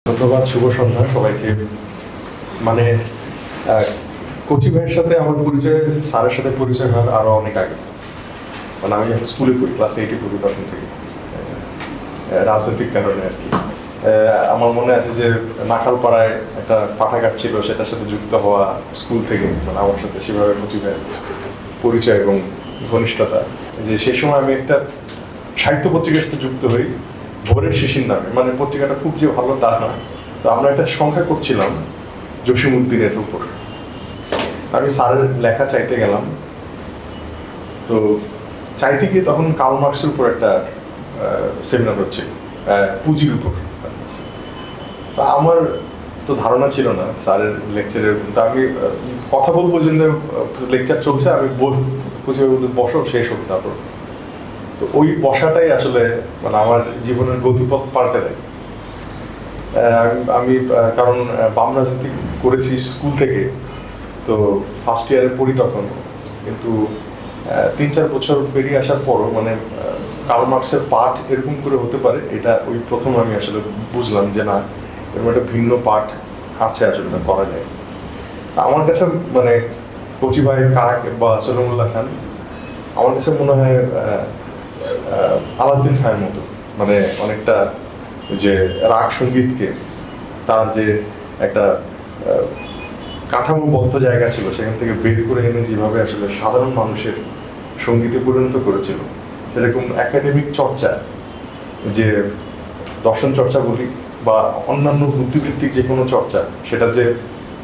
ধন্যবাদ, শুভ সন্ধ্যা সবাইকে। মানে কচি ভাইয়ের সাথে আমার পরিচয়, স্যারের সাথে পরিচয় হওয়ার আরো অনেক আগে। মানে আমি যখন স্কুলে পড়ি, ক্লাস 8-এ পড়ি, তখন থেকে রাজনৈতিক কারণে আর কি। আমার মনে আছে যে নাখালপাড়ায় একটা পাঠাগার ছিল, সেটার সাথে যুক্ত হওয়া স্কুল থেকে, মানে আমার সাথে সেভাবে কচি ভাইয়ের পরিচয় এবং ঘনিষ্ঠতা। যে সেই সময় আমি একটা সাহিত্য পত্রিকার সাথে যুক্ত হই, ভোরের শিশির নামে। মানে পত্রিকাটা খুব যে ভালো তা না। তো আমরা একটা সংখ্যা করছিলাম জসিমউদ্দিনের উপর। আমি স্যারের লেখা চাইতে গেলাম। তো চাইতে গিয়ে তখন কার্ল মার্কসের উপর একটা সেমিনার হচ্ছে, পুঁজির উপর। তা আমার তো ধারণা ছিল না স্যারের লেকচারের। তা আমি কথা বলবো জন্য লেকচার চলছে, আমি বসো, শেষ হোক তারপর। তো ওই বসাটাই আসলে মানে আমার জীবনের গতিপথ পাল্টে দেয়। আমি কারণ বাম রাজনীতি করেছি স্কুল থেকে, তো ফার্স্ট ইয়ারে পড়ি তখন। কিন্তু 3-4 বছর পেরিয়ে আসার পরও মানে কার্ল মার্কসের পাঠ এরকম করে হতে পারে, এটা ওই প্রথম আমি আসলে বুঝলাম যে না, এরকম একটা ভিন্ন পাঠ আছে, আসলে করা যায়। আমার কাছে মানে কচি ভাই কাক বা সলিমুল্লাহ খান আমার কাছে মনে হয় আলাউদ্দিন খানের মতো। মানে অনেকটা যে রাগ সঙ্গীতকে তার যে একটা কাঠামোবদ্ধ জায়গা ছিল, সেখান থেকে বের করে এনে যেভাবে আসলে সাধারণ মানুষের সঙ্গীতে পরিণত করেছিল, সেরকম একাডেমিক চর্চা, যে দর্শন চর্চা বলি বা অন্যান্য বুদ্ধিভিত্তিক যে কোনো চর্চা, সেটা যে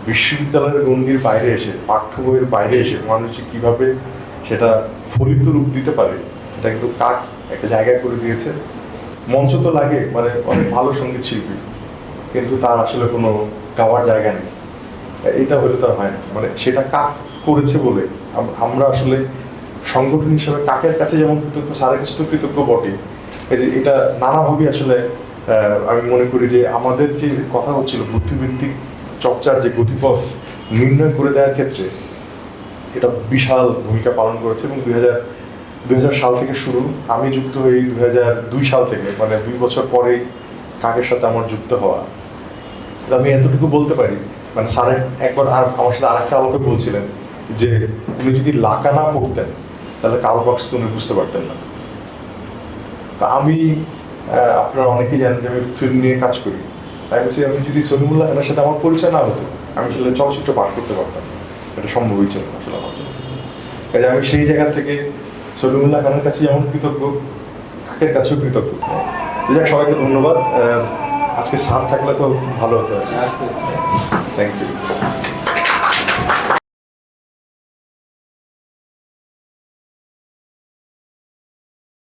বিশ্ববিদ্যালয়ের গণ্ডির বাইরে এসে, পাঠ্য বইয়ের বাইরে এসে মানুষ কিভাবে সেটা ফলিত রূপ দিতে পারে, এটা কিন্তু কাক একটা জায়গায় করে দিয়েছে। মঞ্চ তো লাগে, মানে অনেক ভালো সঙ্গীত শিল্পী, কিন্তু তার আসলে কোনো গাওয়ার জায়গা নেই। এটা হলে তার হয় না। মানে সেটা কাক করেছে বলে আমরা আসলে সংগঠন হিসেবে কাকের কাছে যেমন কৃতজ্ঞ, স্যারের কাছে তো কৃতজ্ঞ বটে। এটা নানাভাবে আসলে আমি মনে করি যে আমাদের যে কথা হচ্ছিল বুদ্ধিভিত্তিক চর্চার যে গতিপথ নির্ণয় করে দেওয়ার ক্ষেত্রে এটা বিশাল ভূমিকা পালন করেছে। এবং 2000 সাল থেকে শুরু, আমি যুক্ত হই 2002 সাল থেকে, মানে 2 বছর পরে কাকের সাথে আমার যুক্ত হওয়া। আমি এতটুকু বলতে পারি, মানে স্যারের একবার আর আমার সাথে আরেকটা আলোকে বলছিলেন যে উনি যদি লাকা না পড়তেন তাহলে কার্ল মার্কস উনি বুঝতে পারতেন না। তা আমি আপনারা অনেকেই জানেন যে আমি ফিল্ম নিয়ে কাজ করি। তাই বলছি, আমি যদি সলিমুল্লাহ খানের সাথে আমার পরিচয় না হতো, আমি আসলে চলচ্চিত্র পাঠ করতে পারতাম, এটা সম্ভবই ছিল না আসলে আমার জন্য। কাজে আমি সেই জায়গা থেকে সলিমুল্লাহ খানের কাছে যেমন কৃতজ্ঞ, কাকের কাছেও কৃতজ্ঞ। যাক, সবাইকে ধন্যবাদ। আজকে স্যার থাকলে তো ভালো হতো। Thank you.